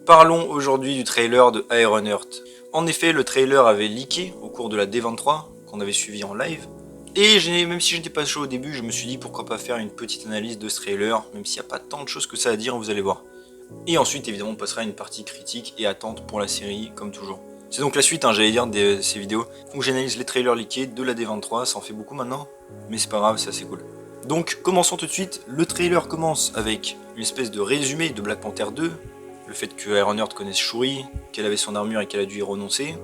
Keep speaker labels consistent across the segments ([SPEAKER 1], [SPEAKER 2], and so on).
[SPEAKER 1] Parlons aujourd'hui du trailer de Ironheart. En effet, le trailer avait leaké au cours de la D23, qu'on avait suivi en live. Et même si je n'étais pas chaud au début, je me suis dit pourquoi pas faire une petite analyse de ce trailer, même s'il n'y a pas tant de choses que ça à dire, vous allez voir. Et ensuite, évidemment, on passera à une partie critique et attente pour la série, comme toujours. C'est donc la suite, j'allais dire, de ces vidéos, où j'analyse les trailers leakés de la D23, ça en fait beaucoup maintenant, mais c'est pas grave, c'est assez cool. Donc, commençons tout de suite. Le trailer commence avec une espèce de résumé de Black Panther 2, le fait que Ironheart connaisse Shuri, qu'elle avait son armure et qu'elle a dû y renoncer.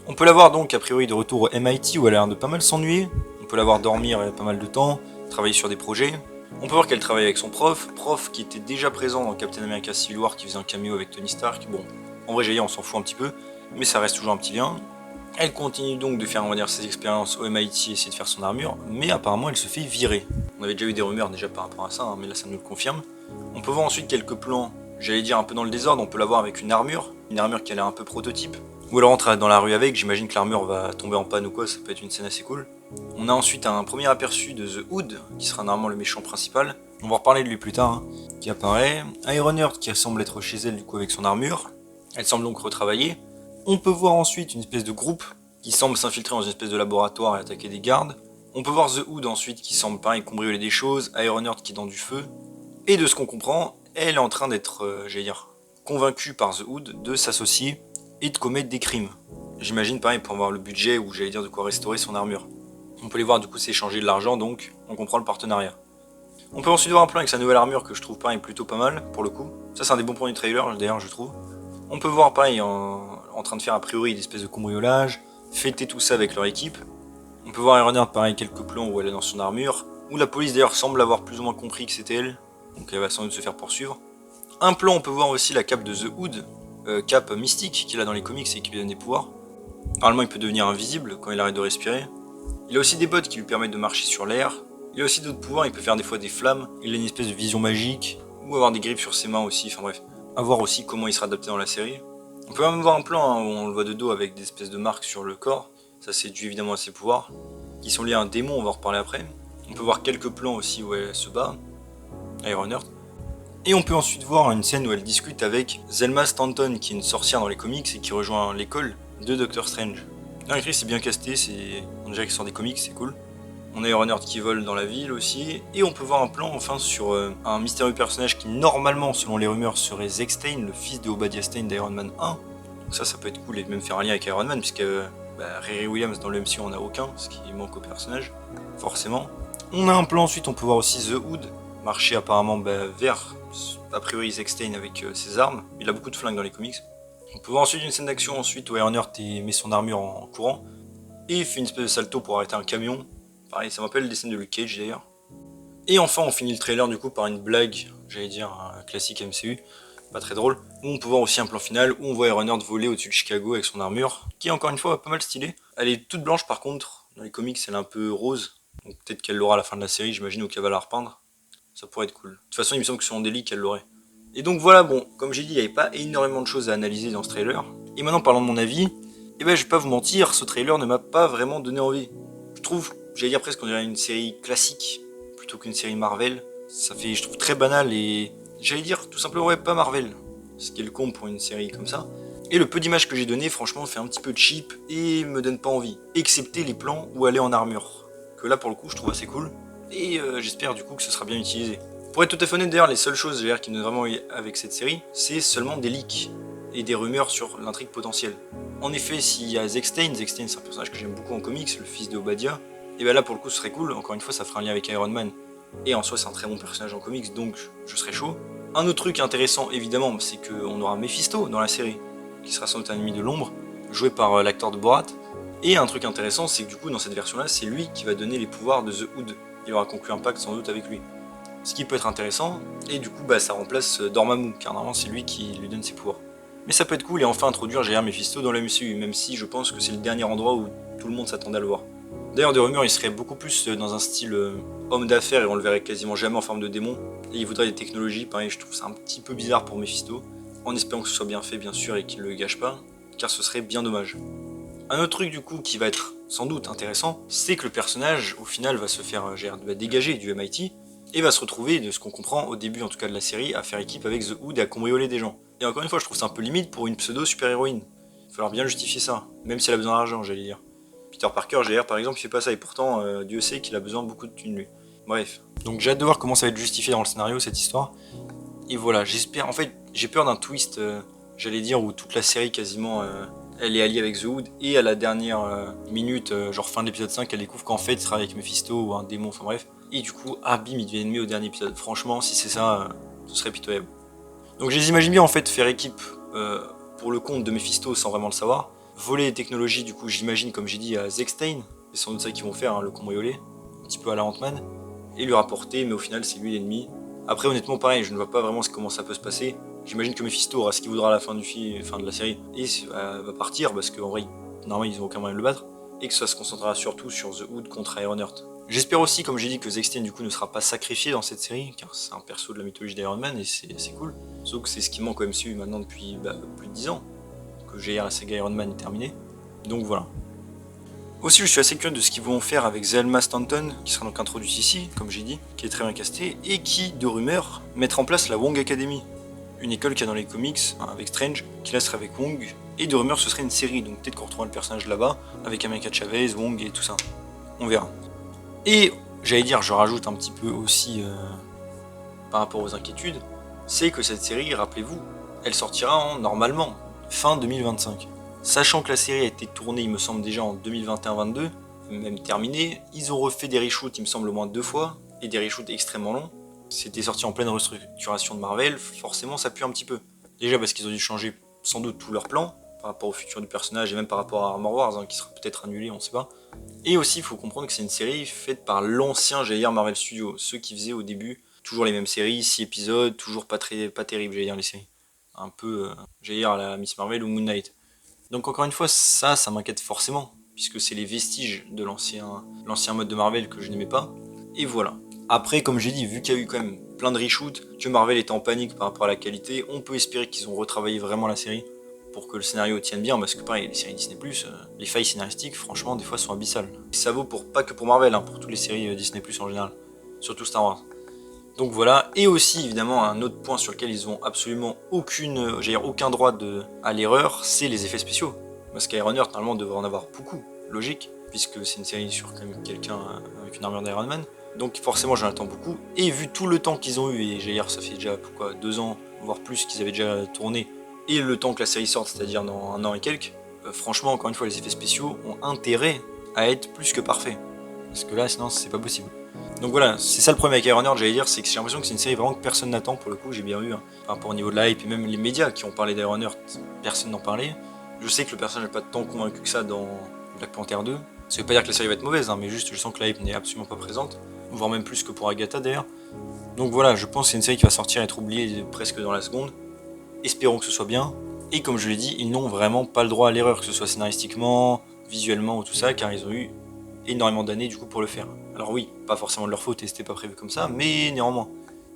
[SPEAKER 1] On peut la voir donc a priori de retour au MIT où elle a l'air de pas mal s'ennuyer. On peut la voir dormir pas mal de temps, travailler sur des projets. On peut voir qu'elle travaille avec son prof qui était déjà présent dans Captain America Civil War, qui faisait un cameo avec Tony Stark. Bon, en vrai j'allais dire on s'en fout un petit peu, mais ça reste toujours un petit lien. Elle continue donc de faire, on va dire, ses expériences au MIT, essayer de faire son armure, mais apparemment elle se fait virer. On avait déjà eu des rumeurs déjà par rapport à ça, mais là ça nous le confirme. On peut voir ensuite quelques plans, j'allais dire un peu dans le désordre, on peut la voir avec une armure qui a l'air un peu prototype. Ou alors on rentre dans la rue avec, j'imagine que l'armure va tomber en panne ou quoi, ça peut être une scène assez cool. On a ensuite un premier aperçu de The Hood, qui sera normalement le méchant principal. On va reparler de lui plus tard, qui apparaît. Ironheart qui semble être chez elle du coup avec son armure. Elle semble donc retravailler. On peut voir ensuite une espèce de groupe qui semble s'infiltrer dans une espèce de laboratoire et attaquer des gardes. On peut voir The Hood ensuite qui semble pareil cambrioler des choses, Ironheart qui est dans du feu. Et de ce qu'on comprend, elle est en train d'être, j'allais dire, convaincue par The Hood de s'associer et de commettre des crimes. J'imagine pareil pour avoir le budget ou j'allais dire de quoi restaurer son armure. On peut les voir du coup s'échanger de l'argent, donc on comprend le partenariat. On peut ensuite voir un plan avec sa nouvelle armure que je trouve pareil plutôt pas mal pour le coup. Ça c'est un des bons points du trailer d'ailleurs je trouve. On peut voir pareil en train de faire a priori des espèces de cambriolage, fêter tout ça avec leur équipe. On peut voir Ironheart pareil quelques plans où elle est dans son armure, où la police d'ailleurs semble avoir plus ou moins compris que c'était elle, donc elle va sans doute se faire poursuivre. Un plan on peut voir aussi la cape de The Hood, cape mystique qu'il a dans les comics et qui lui donne des pouvoirs. Normalement il peut devenir invisible quand il arrête de respirer. Il a aussi des bottes qui lui permettent de marcher sur l'air. Il a aussi d'autres pouvoirs, il peut faire des fois des flammes. Il a une espèce de vision magique, ou avoir des griffes sur ses mains aussi, enfin bref. À voir aussi comment il sera adapté dans la série. On peut même voir un plan où on le voit de dos avec des espèces de marques sur le corps. Ça c'est dû évidemment à ses pouvoirs, qui sont liés à un démon, on va en reparler après. On peut voir quelques plans aussi où elle se bat, Ironheart. Et on peut ensuite voir une scène où elle discute avec Zelma Stanton, qui est une sorcière dans les comics et qui rejoint l'école de Doctor Strange. L'actrice est bien castée, on dirait qu'elle sort des comics, c'est cool. On a Ironheart qui vole dans la ville aussi, et on peut voir un plan enfin sur un mystérieux personnage qui normalement, selon les rumeurs, serait Zack Stein, le fils de Obadiah Stane d'Iron Man 1. Donc ça peut être cool et même faire un lien avec Iron Man, puisque Riri Williams dans le MCU on a aucun, ce qui manque au personnage, forcément. On a un plan ensuite, on peut voir aussi The Hood, marcher apparemment vers, a priori Zack Stein avec ses armes. Il a beaucoup de flingues dans les comics. On peut voir ensuite une scène d'action ensuite où Ironheart met son armure en courant et fait une espèce de salto pour arrêter un camion. Pareil, ça m'appelle des scènes de Luke Cage d'ailleurs. Et enfin, on finit le trailer du coup par une blague, j'allais dire un classique MCU, pas très drôle, où on peut voir aussi un plan final où on voit Ironheart voler au-dessus de Chicago avec son armure, qui est encore une fois pas mal stylée. Elle est toute blanche par contre, dans les comics elle est un peu rose, donc peut-être qu'elle l'aura à la fin de la série, j'imagine, ou qu'elle va la repeindre. Ça pourrait être cool. De toute façon, il me semble que sur Daily qu'elle l'aurait. Et donc voilà, bon, comme j'ai dit, il n'y avait pas énormément de choses à analyser dans ce trailer. Et maintenant, parlant de mon avis, je vais pas vous mentir, ce trailer ne m'a pas vraiment donné envie. Je trouve, j'allais dire presque qu'on dirait une série classique, plutôt qu'une série Marvel. Ça fait, je trouve, très banal et, j'allais dire, tout simplement, ouais, pas Marvel. Ce qui est le con pour une série comme ça. Et le peu d'images que j'ai donné, franchement, fait un petit peu cheap et me donne pas envie. Excepté les plans où elle est en armure. Que là, pour le coup, je trouve assez cool. Et j'espère du coup que ce sera bien utilisé. Pour être tout à fait honnête d'ailleurs, les seules choses qui me donnent vraiment envie avec cette série, c'est seulement des leaks et des rumeurs sur l'intrigue potentielle. En effet, s'il y a Zack Stein c'est un personnage que j'aime beaucoup en comics, le fils de Obadiah, et bien là pour le coup ce serait cool, encore une fois ça fera un lien avec Iron Man, et en soi c'est un très bon personnage en comics, donc je serais chaud. Un autre truc intéressant évidemment, c'est qu'on aura Mephisto dans la série, qui sera sans doute un ennemi de l'ombre, joué par l'acteur de Borat, et un truc intéressant c'est que du coup dans cette version là, c'est lui qui va donner les pouvoirs de The Hood, il aura conclu un pacte sans doute avec lui. Ce qui peut être intéressant, et du coup ça remplace Dormammu, car normalement c'est lui qui lui donne ses pouvoirs. Mais ça peut être cool et enfin introduire J.R. Mephisto dans la MCU, même si je pense que c'est le dernier endroit où tout le monde s'attendait à le voir. D'ailleurs des rumeurs, il serait beaucoup plus dans un style homme d'affaires et on le verrait quasiment jamais en forme de démon, et il voudrait des technologies, pareil je trouve ça un petit peu bizarre pour Mephisto, en espérant que ce soit bien fait bien sûr et qu'il le gâche pas, car ce serait bien dommage. Un autre truc du coup qui va être sans doute intéressant, c'est que le personnage au final va se faire dégager du MIT et va se retrouver, de ce qu'on comprend au début en tout cas de la série, à faire équipe avec The Hood et à cambrioler des gens. Et encore une fois, je trouve ça un peu limite pour une pseudo super-héroïne. Il va falloir bien justifier ça, même si elle a besoin d'argent, j'allais dire. Peter Parker, GR par exemple, il fait pas ça, et pourtant, Dieu sait qu'il a besoin de beaucoup de thunes lui. Bref. Donc j'ai hâte de voir comment ça va être justifié dans le scénario, cette histoire. Et voilà, j'espère, en fait, j'ai peur d'un twist, j'allais dire, où toute la série quasiment, elle est alliée avec The Hood, et à la dernière minute, genre fin de l'épisode 5, elle découvre qu'en fait, il travaille avec Mephisto ou un démon, enfin bref. Et du coup, bim, il devient ennemi au dernier épisode. Franchement, si c'est ça, ce serait pitoyable. Donc je les imagine bien en fait faire équipe pour le compte de Mephisto sans vraiment le savoir. Voler les technologies, du coup, j'imagine, comme j'ai dit, à Zechstein, c'est sans doute ça qu'ils vont faire, hein, le cambrioler, un petit peu à la Ant-Man, et lui rapporter, mais au final, c'est lui l'ennemi. Après, honnêtement, pareil, je ne vois pas vraiment comment ça peut se passer. J'imagine que Mephisto aura ce qu'il voudra à la fin de la série, et va partir, parce qu'en vrai, normalement, ils n'ont aucun moyen de le battre, et que ça se concentrera surtout sur The Hood contre Ironheart. J'espère aussi, comme j'ai dit, que Zechstein du coup ne sera pas sacrifié dans cette série, car c'est un perso de la mythologie d'Iron Man et c'est cool. Sauf que c'est ce qui manque au MCU maintenant depuis plus de 10 ans, que GR la saga Iron Man est terminée. Donc voilà. Aussi, je suis assez curieux de ce qu'ils vont faire avec Zelma Stanton, qui sera donc introduite ici, comme j'ai dit, qui est très bien castée, et qui, de rumeur, mettra en place la Wong Academy. Une école qu'il y a dans les comics, hein, avec Strange, qui là serait avec Wong, et de rumeur ce serait une série, donc peut-être qu'on retrouvera le personnage là-bas, avec America Chavez, Wong et tout ça. On verra. Et j'allais dire, je rajoute un petit peu aussi par rapport aux inquiétudes, c'est que cette série, rappelez-vous, elle sortira normalement fin 2025. Sachant que la série a été tournée, il me semble déjà en 2021-22, même terminée, ils ont refait des reshoots, il me semble au moins 2 fois, et des reshoots extrêmement longs. C'était sorti en pleine restructuration de Marvel, forcément ça pue un petit peu. Déjà parce qu'ils ont dû changer sans doute tout leur plan, par rapport au futur du personnage et même par rapport à Armor Wars, hein, qui sera peut-être annulé, on sait pas. Et aussi, il faut comprendre que c'est une série faite par l'ancien, j'allais dire, Marvel Studios, ceux qui faisaient au début toujours les mêmes séries, 6 épisodes, toujours pas terribles, j'allais dire, les séries. Un peu, j'allais dire, à la Miss Marvel ou Moon Knight. Donc encore une fois, ça m'inquiète forcément, puisque c'est les vestiges de l'ancien mode de Marvel que je n'aimais pas. Et voilà. Après, comme j'ai dit, vu qu'il y a eu quand même plein de reshoots, que Marvel est en panique par rapport à la qualité, on peut espérer qu'ils ont retravaillé vraiment la série pour que le scénario tienne bien, parce que pareil, les séries Disney+, les failles scénaristiques, franchement, des fois sont abyssales. Et ça vaut pas que pour Marvel, hein, pour toutes les séries Disney+, en général, surtout Star Wars. Donc voilà, et aussi évidemment un autre point sur lequel ils ont absolument aucun droit à l'erreur, c'est les effets spéciaux. Parce qu'Ironheart normalement devrait en avoir beaucoup, logique, puisque c'est une série sur quand même quelqu'un avec une armure d'Iron Man. Donc forcément j'en attends beaucoup, et vu tout le temps qu'ils ont eu, et ça fait déjà 2 ans, voire plus qu'ils avaient déjà tourné, et le temps que la série sorte, c'est-à-dire dans 1 an et quelques, franchement encore une fois les effets spéciaux ont intérêt à être plus que parfaits. Parce que là sinon c'est pas possible. Donc voilà, c'est ça le problème avec Ironheart, j'allais dire, c'est que j'ai l'impression que c'est une série vraiment que personne n'attend, pour le coup j'ai bien vu, hein, par rapport au niveau de la hype, et même les médias qui ont parlé d'Ironheart, personne n'en parlait. Je sais que le personnage n'est pas tant convaincu que ça dans Black Panther 2, ça veut pas dire que la série va être mauvaise, hein, mais juste je sens que la hype n'est absolument pas présente, voire même plus que pour Agatha d'ailleurs. Donc voilà, je pense que c'est une série qui va sortir et être oubliée presque dans la seconde. Espérons que ce soit bien. Et comme je l'ai dit, ils n'ont vraiment pas le droit à l'erreur, que ce soit scénaristiquement, visuellement ou tout ça, car ils ont eu énormément d'années du coup pour le faire. Alors oui, pas forcément de leur faute et c'était pas prévu comme ça, mais néanmoins.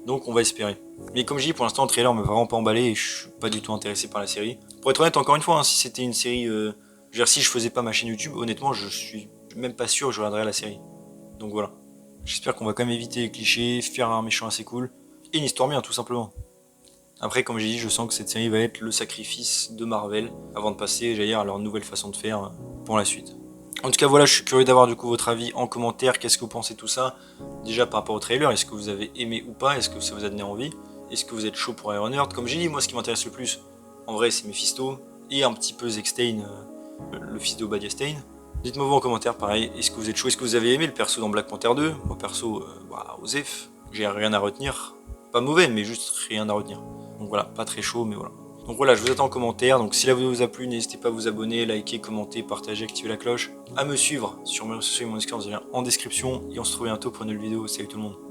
[SPEAKER 1] Donc on va espérer. Mais comme je dis, pour l'instant le trailer m'a vraiment pas emballé et je suis pas du tout intéressé par la série. Pour être honnête, encore une fois, hein, si c'était une série... si je faisais pas ma chaîne YouTube, honnêtement je suis même pas sûr que je regarderais la série. Donc voilà. J'espère qu'on va quand même éviter les clichés, faire un méchant assez cool, et une histoire bien tout simplement. Après, comme j'ai dit, je sens que cette série va être le sacrifice de Marvel avant de passer, j'allais dire, à leur nouvelle façon de faire pour la suite. En tout cas, voilà, je suis curieux d'avoir du coup votre avis en commentaire. Qu'est-ce que vous pensez de tout ça? Déjà par rapport au trailer, est-ce que vous avez aimé ou pas? Est-ce que ça vous a donné envie? Est-ce que vous êtes chaud pour Ironheart? Comme j'ai dit, moi ce qui m'intéresse le plus, en vrai, c'est Mephisto et un petit peu Zechstein, le fils de Obadiah Stane. Dites-moi vous en commentaire, pareil, est-ce que vous êtes chaud? Est-ce que vous avez aimé le perso dans Black Panther 2? Moi perso, Osef, j'ai rien à retenir. Pas mauvais, mais juste rien à retenir. Donc voilà, pas très chaud, mais voilà. Donc voilà, je vous attends en commentaire. Donc si la vidéo vous a plu, n'hésitez pas à vous abonner, liker, commenter, partager, activer la cloche. À me suivre sur mes réseaux sociaux et mon Discord en description. Et on se retrouve bientôt pour une nouvelle vidéo. Salut tout le monde.